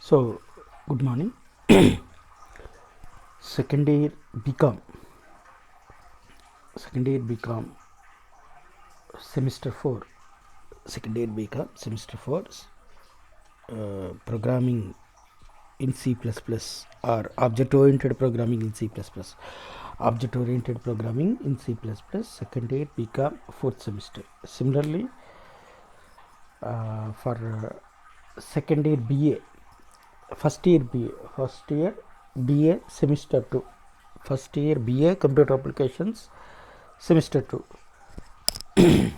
So, good morning. Second year Bcom, semester 4, second year Bcom semester 4, programming in C++ or object-oriented programming in C++. Object-oriented programming in C++, second year Bcom, fourth semester. Similarly, for second year BA, first year BA semester 2, first year BA computer applications semester 2,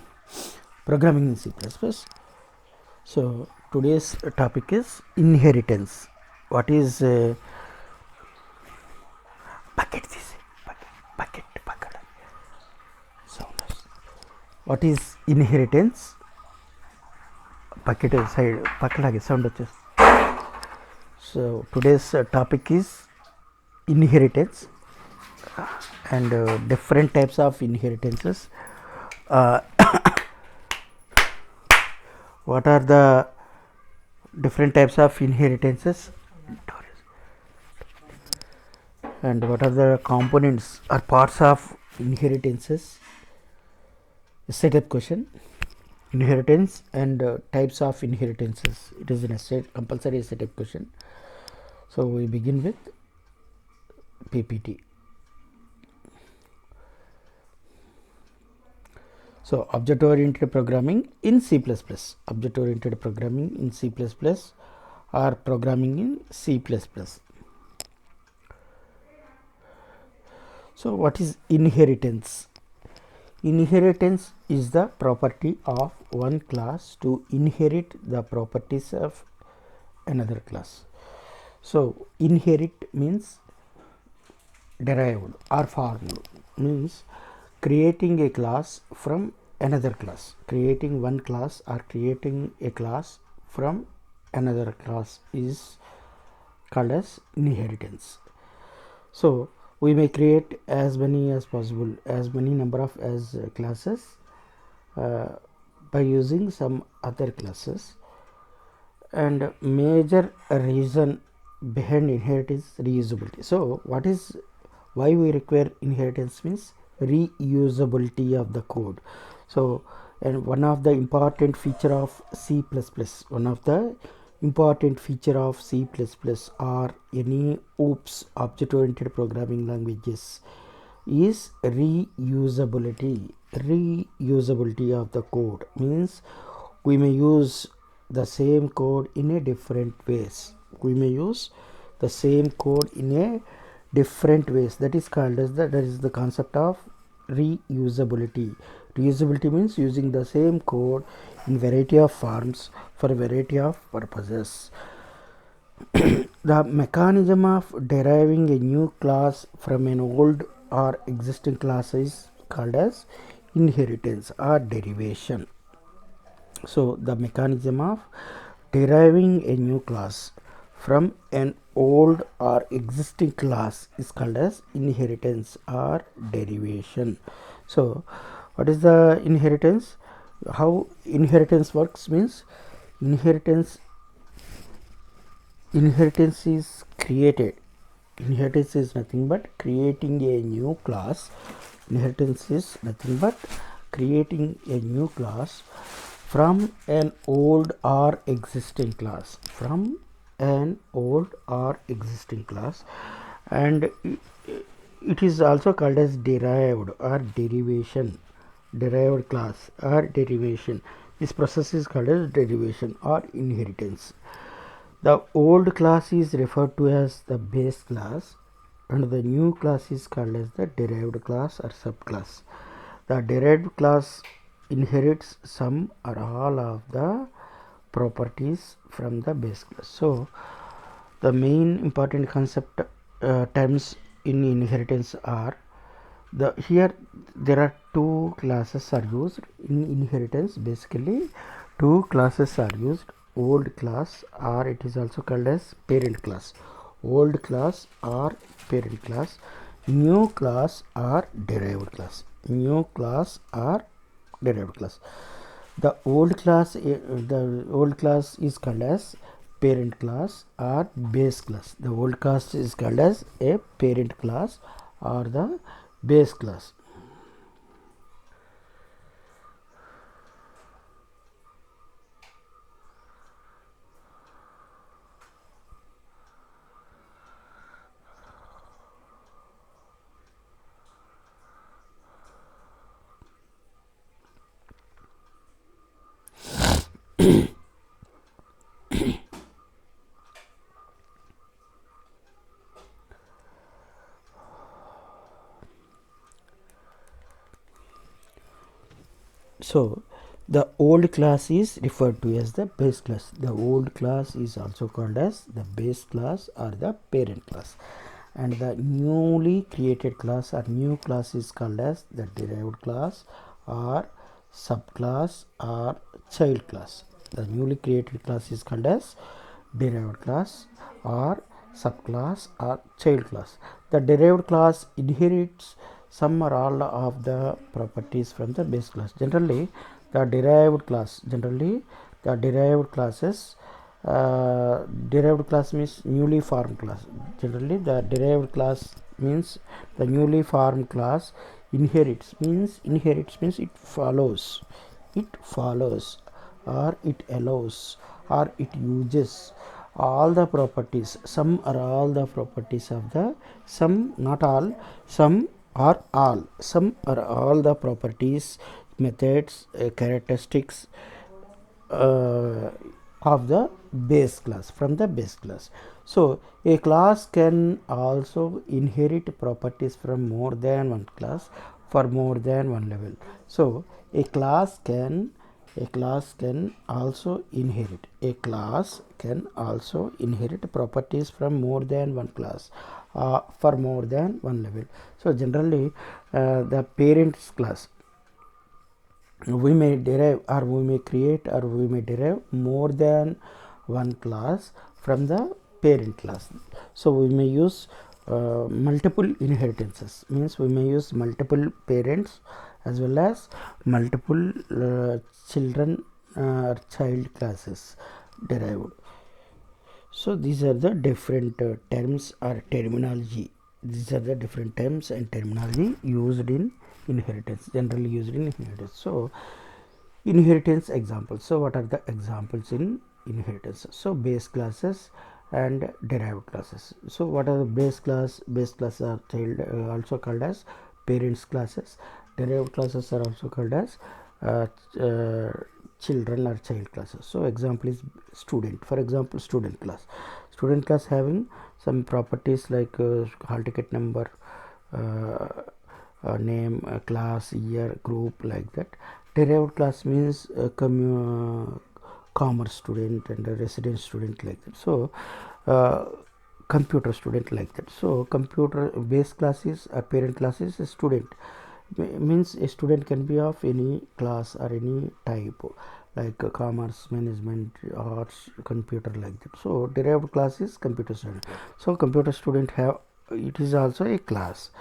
programming in C++. So today's topic is inheritance. What is bucket this bucket sound? What is inheritance? Bucket side bucket sound. So today's topic is inheritance and different types of inheritances. What are the different types of inheritances and what are the components or parts of inheritances? Setup question. Inheritance and types of inheritances. It is a compulsory setup question. So we begin with PPT. So object-oriented programming in C++. Object-oriented programming in C++ or programming in C++. So what is inheritance? Inheritance is the property of one class to inherit the properties of another class. So inherit means derived or formed, means creating a class from another class. Creating one class or creating a class from another class is called as inheritance. So we may create as many as possible, as many number of classes by using some other classes. And major reason behind inheritance reusability. So why we require inheritance means reusability of the code. So and one of the important feature of C++, or any OOPS, object-oriented programming languages, is reusability. Reusability of the code means we may use the same code in a different ways. That is called as that is the concept of reusability. Reusability means using the same code in variety of forms for a variety of purposes. The mechanism of deriving a new class from an old or existing class is called as inheritance or derivation. So the mechanism of deriving a new class from an old or existing class is called as inheritance or derivation. So what is the inheritance? How inheritance works means inheritance is created. Inheritance is nothing but creating a new class. Inheritance is nothing but creating a new class from an old or existing class. And it is also called as derived or derivation. Derived class or derivation. This process is called as derivation or inheritance. The old class is referred to as the base class and the new class is called as the derived class or subclass. The derived class inherits some or all of the properties from the base class. So the main important concept terms in inheritance are here there are two classes are used in inheritance. Basically two classes are used: old class, or it is also called as parent class. Old class or parent class, new class or derived class. The old class is called as parent class or base class. The old class is called as a parent class or the base class. So the old class is referred to as the base class. The old class is also called as the base class or the parent class, and the newly created class or new class is called as the derived class or subclass or child class. The newly created class is called as derived class or subclass or child class. The derived class inherits some or all of the properties from the base class. Generally the derived classes, derived class means newly formed class. Generally the derived class means the newly formed class inherits means it follows or it allows or it uses all the properties, some or all the properties of the, some not all, some or all the properties, methods, characteristics of the base class, from the base class. So a class can also inherit properties from more than one class for more than one level. So a class can also inherit properties from more than one class for more than one level. So generally the parents class, we may derive or we may create or we may derive more than one class from the parent class. So we may use multiple inheritances, means we may use multiple parents as well as multiple children or child classes derived. So these are the different terms or terminology. These are the different terms and terminology used in inheritance, generally used in inheritance. So inheritance examples. So what are the examples in inheritance? So base classes and derived classes. So what are the base class? Base classes are also called as parents classes. Derived classes are also called as children or child classes. So example is student. For example, student class having some properties like hall ticket number, name, class, year, group, like that. Derived class means commerce student and a resident student, like that. So computer student, like that. So computer base classes or parent classes, a student means a student can be of any class or any type, like commerce, management, arts, computer, like that. So derived class is computer student. So computer student have, it is also a class,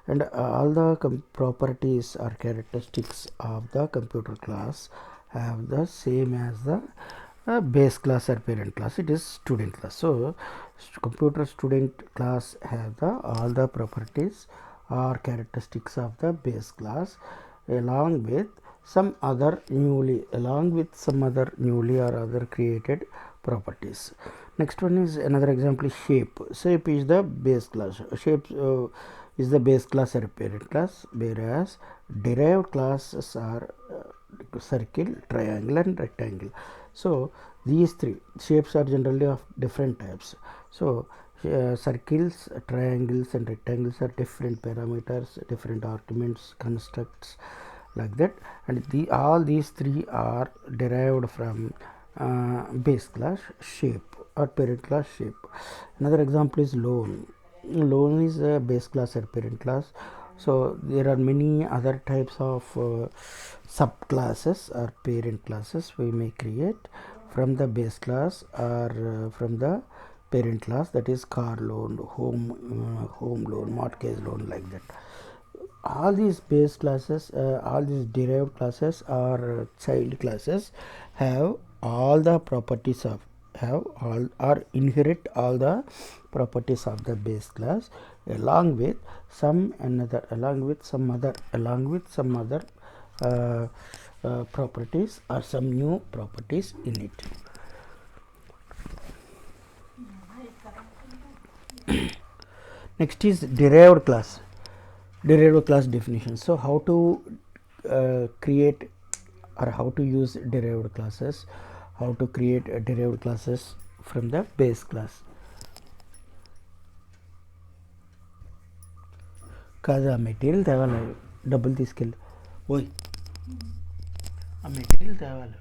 and all the properties or characteristics of the computer class have the same as the base class or parent class, it is student class. So computer student class have the all the properties or characteristics of the base class along with some other newly or other created properties. Next one is another example is shape. Shape is the base class. Shape is the base class or parent class, whereas derived classes are circle, triangle and rectangle. So these three shapes are generally of different types. So circles, triangles and rectangles are different parameters, different arguments, constructs, like that, and all these three are derived from base class shape or parent class shape. Another example is loan. Loan is a base class or parent class. So there are many other types of subclasses or parent classes we may create from the base class or from the parent class, that is car loan, home loan, mortgage loan, like that. All these base classes, all these derived classes or child classes have all the properties of have all or inherit all the properties of the base class along with some other properties or some new properties in it. Next is derived class. Derived class definition. So how to create or how to use derived classes, how to create derived classes from the base class. కాదు ఆ material తేవాలి, డబ్బులు తీసుకెళ్ళి ఓయ్ ఆ material తేవాలి.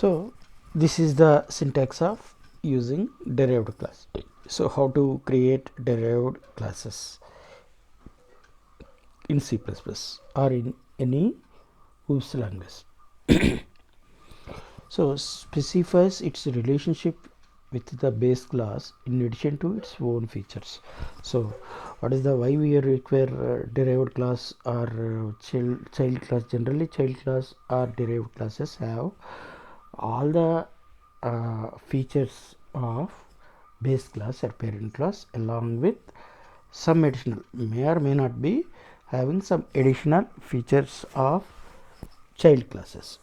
So this is the syntax of using derived class. So how to create derived classes in C++ or in any OOPS language. So specifies its relationship with the base class in addition to its own features. So what is the why we require derived class or child class? Generally child class or derived classes have all the features of base class or parent class along with some additional, may or may not be having some additional features of child classes.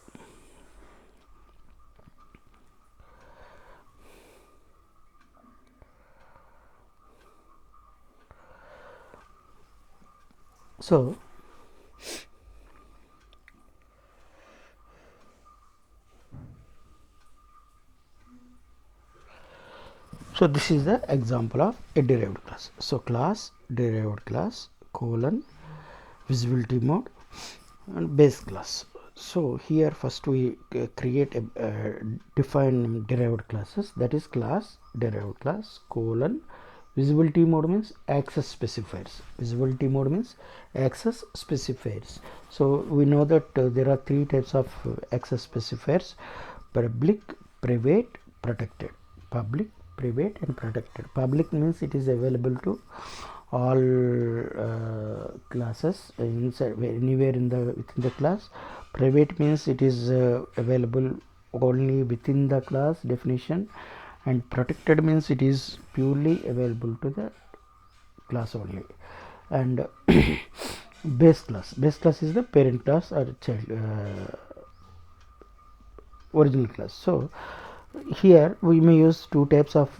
So this is the example of a derived class. So class, derived class, colon, visibility mode and base class. So here first we create a define derived classes, that is class, derived class, colon, visibility mode means access specifiers. Visibility mode means access specifiers. So we know that there are three types of access specifiers: public, private, protected. Public, private and protected. Public means it is available to all classes inside anywhere in the within the class. Private means it is available only within the class definition, and protected means it is purely available to the class only. And base class is the parent class or child original class. So here we may use two types of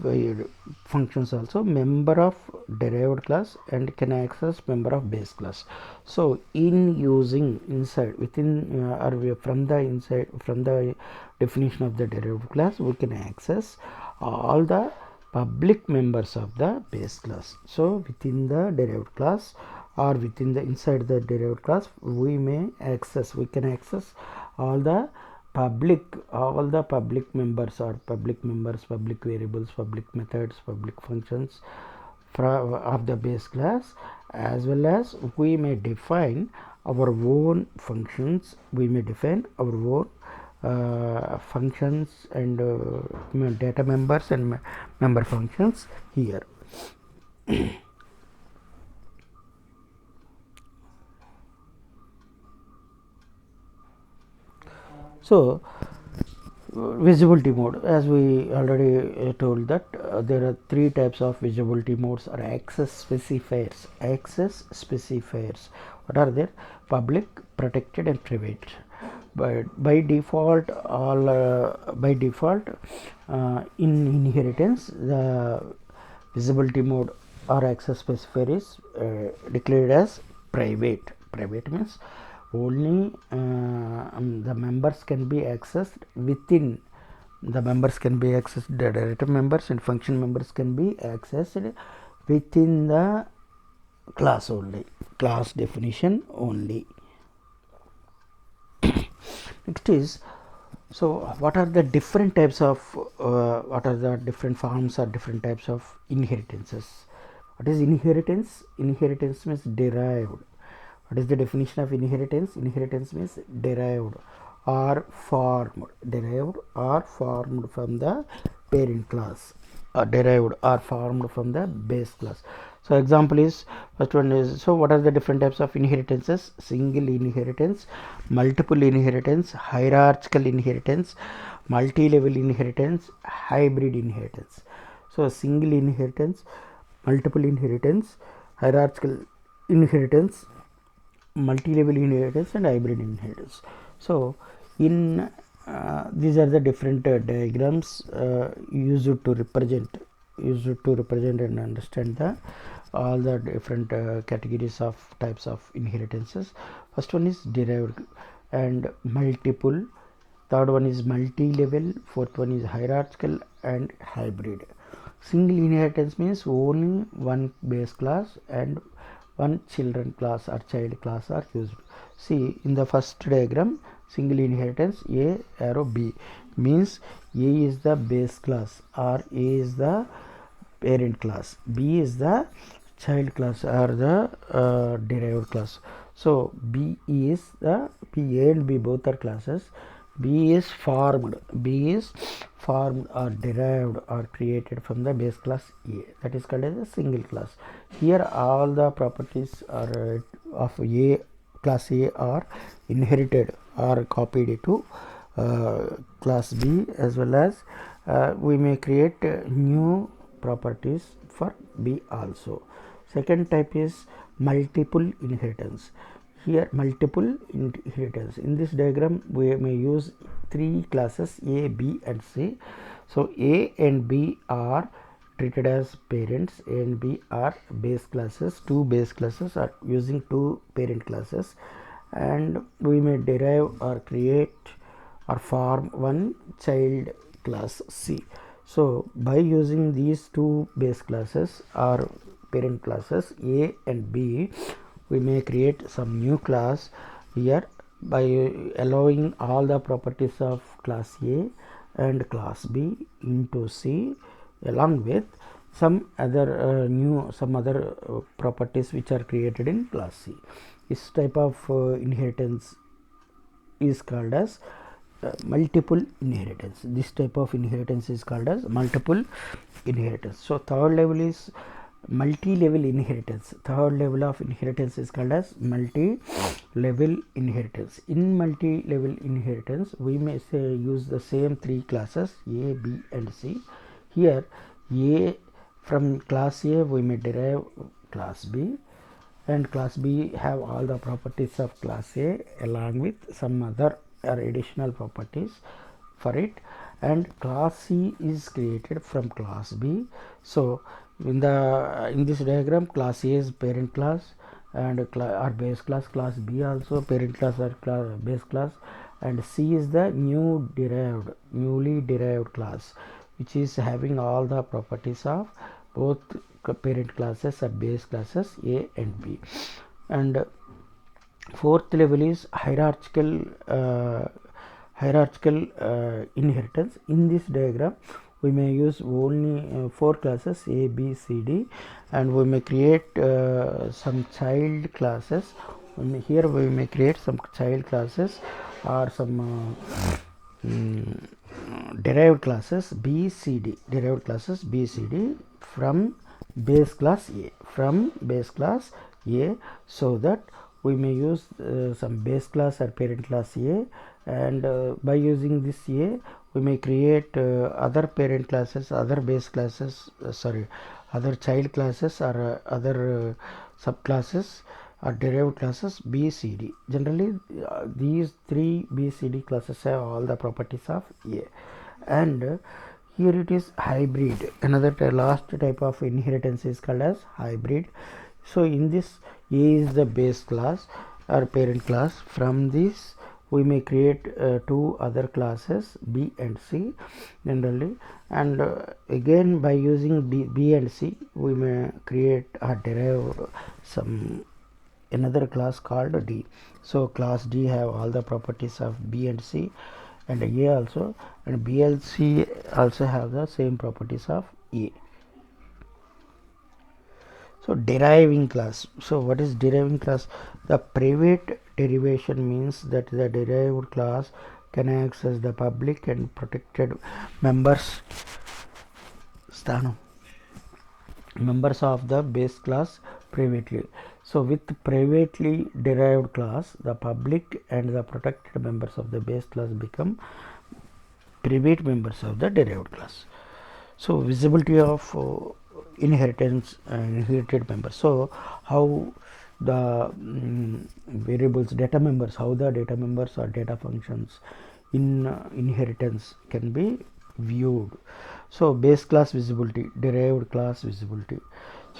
functions also: member of derived class and can access member of base class. So in using inside within or from the inside from the definition of the derived class, we can access all the public members of the base class. So within the derived class or within the inside the derived class, we can access all the public members or public variables, public methods, public functions of the base class, as well as we may define our own functions. We may define our own functions and data members and member functions here. So visibility mode, as we already told that there are three types of visibility modes or access specifiers. What are they? Public, protected and private. But by default in inheritance, the visibility mode or access specifier is declared as private. Private means only the members can be accessed within the directive members and function members can be accessed within the class only, class definition only. Next is, so what are the different types of what are the different forms or different types of inheritances? What is inheritance? Inheritance means derived. What is the definition of inheritance? Inheritance means derived or formed. Derived or formed from the parent class, or derived or formed from the base class. So example is, first one is, so what are the different types of inheritances? Single inheritance, multiple inheritance, hierarchical inheritance, multi-level inheritance, hybrid inheritance. So single inheritance, multiple inheritance, hierarchical inheritance, multi-level inheritance and hybrid inheritance. So in these are the different diagrams used to represent and understand the all the different categories of types of inheritances. First one is derived and multiple, third one is multi-level, fourth one is hierarchical and hybrid. Single inheritance means only one base class and one children class or child class are used. See in the first diagram, single inheritance A arrow B. means A is the base class or A is the parent class, B is the child class or the derived class. So B is the A and B both are classes. B is formed or derived or created from the base class A, that is called as a single class. Here all the properties are of A class A are inherited or copied to class B, as well as we may create new properties for B also. Second type is multiple inheritance. Here multiple inheritance. In this diagram we may use three classes A, B and C. So A and B are treated as parents, A and B are base classes, two base classes are using two parent classes, and we may derive or create or form one child class C. So by using these two base classes or parent classes A and B, we may create some new class here by allowing all the properties of class A and class B into C, along with some other properties which are created in class C. This type of inheritance is called as multiple inheritance. This type of inheritance is called as multiple inheritance. So third level is multi-level inheritance. Third level of inheritance is called as multi-level inheritance. In multi-level inheritance, we may use the same three classes A, B and C. Here A, from class A we may derive class B, and class B have all the properties of class A along with some other or additional properties for it, and class C is created from class B. So in this diagram, class A is parent class and or base class, class B also parent class or base class, and C is the newly derived class, which is having all the properties of both parent classes or base classes A and B. And fourth level is hierarchical inheritance. In this diagram we may use only four classes A, B, C, D, and we may create some child classes. Here we may create some child classes or some derived classes B, C, D, derived classes B, C, D from base class A, so that we may use some base class or parent class A, and by using this A we may create other parent classes, other base classes, other child classes or other subclasses or derived classes B, C, D. Generally these three B, C, D classes have all the properties of A. And here it is hybrid. Another last type of inheritance is called as hybrid. So in this, A is the base class or parent class. From this we may create two other classes B and C generally, and again by using B and C we may create or derive some another class called D. So class D have all the properties of B and C, and A also, and B and C also have the same properties of A. So deriving class. So what is deriving class? The private derivation means that the derived class can access the public and protected members of the base class privately. So with privately derived class, the public and the protected members of the base class become private members of the derived class. So visibility of inherited members. So how the variables data members, how the data members or data functions in inheritance can be viewed. So base class visibility, derived class visibility.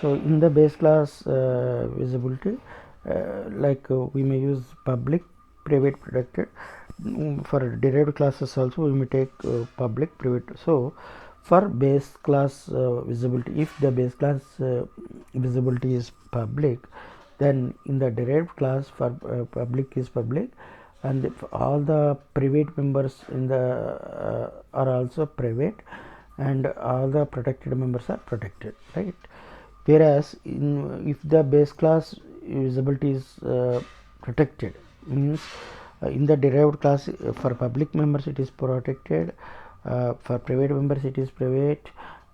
So in the base class visibility, we may use public, private, protected. For derived classes also we may take public, private. So for base class visibility, if the base class visibility is public, then in the derived class for public is public and all the private members in the are also private, and all the protected members are protected, right? Whereas if the base class usability is protected, means in the derived class for public members it is protected, for private members it is private,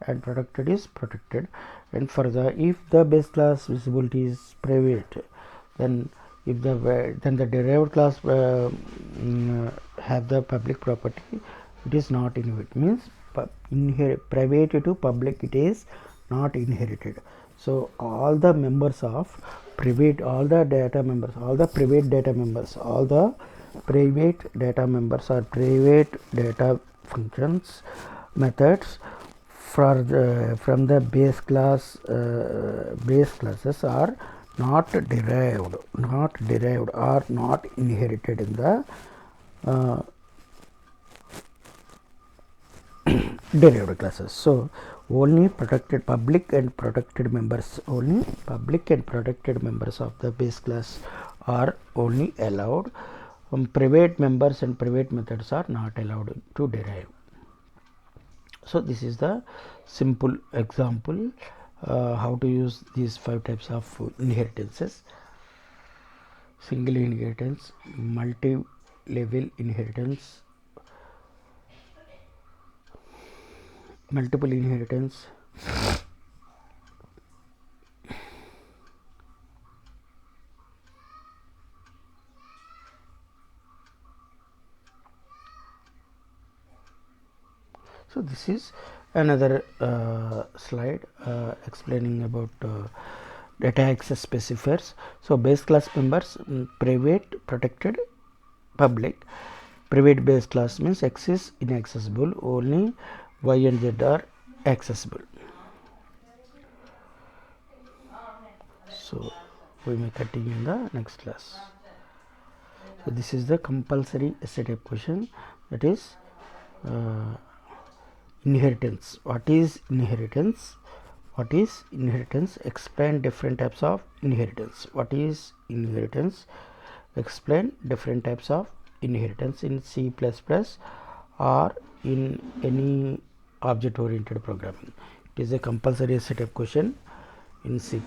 and protected is protected. And for the if the base class visibility is private, then if the derived class have the public property, it is not inherit, means private to public it is not inherited. So all the members of private, all the data members, all the private data members, all the private data members or private data functions methods for from the base class base classes are not derived or not inherited in the derived classes. So only protected public and protected members, only public and protected members of the base class are only allowed. Private members and private methods are not allowed to derive. So this is the simple example how to use these 5 types of inheritances: single inheritance, multi-level inheritance, multiple inheritance, so this is another slide explaining about data access specifiers. So base class members, private, protected, public. Private base class means X is inaccessible, only Y and Z are accessible. So we may continue in the next class. So this is the compulsory essay type question, that is inheritance. What is inheritance? What is inheritance? Explain different types of inheritance. What is inheritance? Explain different types of inheritance in C++ or in any object oriented programming. It is a compulsory essay type question in C++.